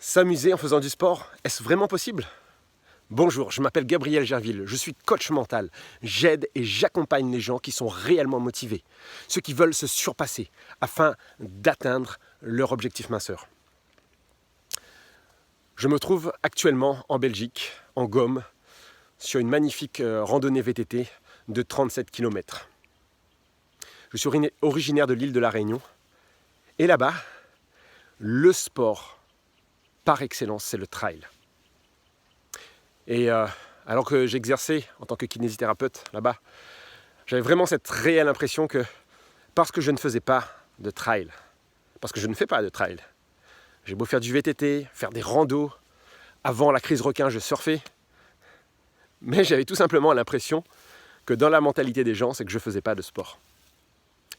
S'amuser en faisant du sport, est-ce vraiment possible? Bonjour, je m'appelle Gabriel Gerville, je suis coach mental. J'aide et j'accompagne les gens qui sont réellement motivés, ceux qui veulent se surpasser afin d'atteindre leur objectif minceur. Je me trouve actuellement en Belgique, en Gaume, sur une magnifique randonnée VTT de 37 km. Je suis originaire de l'île de la Réunion et là-bas, le sport par excellence, c'est le trail. Et alors que j'exerçais en tant que kinésithérapeute là-bas, j'avais vraiment cette réelle impression que parce que je ne faisais pas de trail, parce que je ne fais pas de trail, j'ai beau faire du VTT, faire des randos, avant la crise requin je surfais, mais j'avais tout simplement l'impression que dans la mentalité des gens, c'est que je ne faisais pas de sport.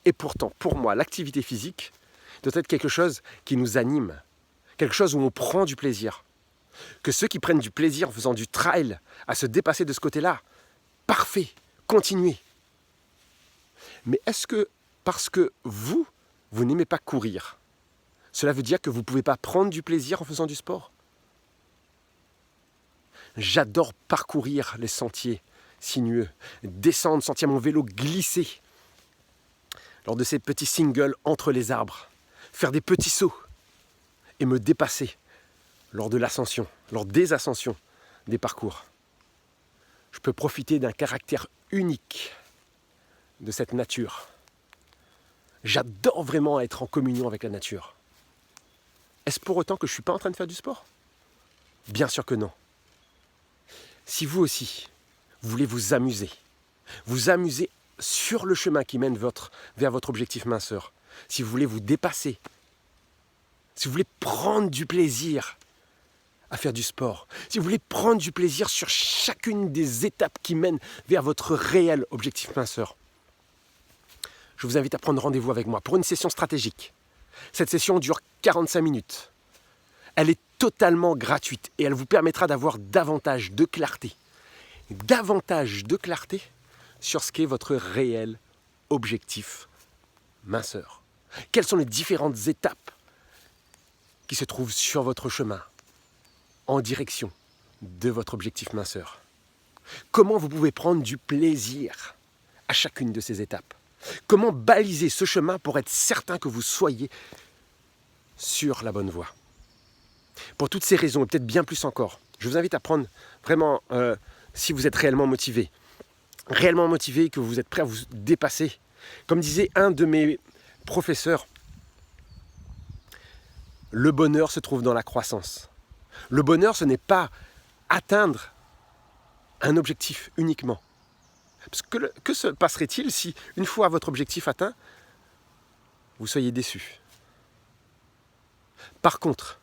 Et pourtant, pour moi, l'activité physique doit être quelque chose qui nous anime, quelque chose où on prend du plaisir. Que ceux qui prennent du plaisir en faisant du trail à se dépasser de ce côté-là, parfait, continuez. Mais est-ce que parce que vous n'aimez pas courir, cela veut dire que vous ne pouvez pas prendre du plaisir en faisant du sport? J'adore parcourir les sentiers sinueux, descendre, sentir mon vélo glisser lors de ces petits singles entre les arbres, faire des petits sauts et me dépasser lors de l'ascension, lors des ascensions des parcours. Je peux profiter d'un caractère unique de cette nature. J'adore vraiment être en communion avec la nature. Est-ce pour autant que je ne suis pas en train de faire du sport? Bien sûr que non. Si vous aussi, vous voulez vous amuser sur le chemin qui mène vers votre objectif minceur, si vous voulez vous dépasser, si vous voulez prendre du plaisir à faire du sport, si vous voulez prendre du plaisir sur chacune des étapes qui mènent vers votre réel objectif minceur, je vous invite à prendre rendez-vous avec moi pour une session stratégique. Cette session dure 45 minutes. Elle est totalement gratuite et elle vous permettra d'avoir davantage de clarté sur ce qu'est votre réel objectif minceur. Quelles sont les différentes étapes qui se trouvent sur votre chemin en direction de votre objectif minceur? Comment vous pouvez prendre du plaisir à chacune de ces étapes? Comment baliser ce chemin pour être certain que vous soyez sur la bonne voie? Pour toutes ces raisons, et peut-être bien plus encore, je vous invite à prendre vraiment, si vous êtes réellement motivé, que vous êtes prêt à vous dépasser. Comme disait un de mes professeurs, le bonheur se trouve dans la croissance. Le bonheur, ce n'est pas atteindre un objectif uniquement. Parce que se passerait-il si, une fois votre objectif atteint, vous soyez déçu? Par contre,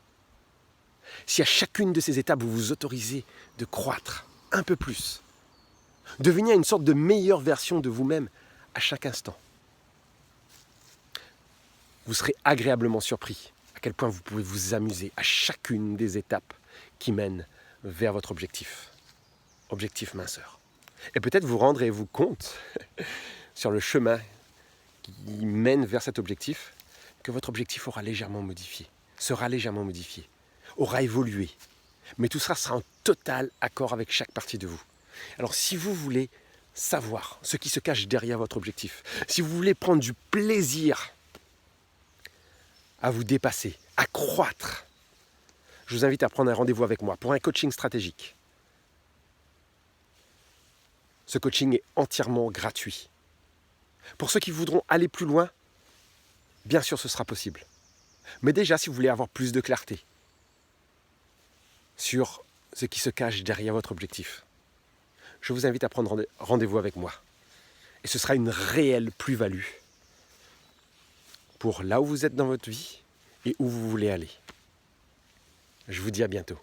si à chacune de ces étapes, vous vous autorisez de croître un peu plus, devenir une sorte de meilleure version de vous-même à chaque instant, vous serez agréablement surpris à quel point vous pouvez vous amuser à chacune des étapes qui mènent vers votre objectif minceur. Et peut-être vous rendrez-vous compte sur le chemin qui mène vers cet objectif que votre objectif sera légèrement modifié, aura évolué. Mais tout ça sera en total accord avec chaque partie de vous. Alors si vous voulez savoir ce qui se cache derrière votre objectif, si vous voulez prendre du plaisir à vous dépasser, à croître, je vous invite à prendre un rendez-vous avec moi pour un coaching stratégique. Ce coaching est entièrement gratuit. Pour ceux qui voudront aller plus loin, bien sûr ce sera possible. Mais déjà, si vous voulez avoir plus de clarté sur ce qui se cache derrière votre objectif, je vous invite à prendre rendez-vous avec moi. Et ce sera une réelle plus-value pour là où vous êtes dans votre vie et où vous voulez aller. Je vous dis à bientôt.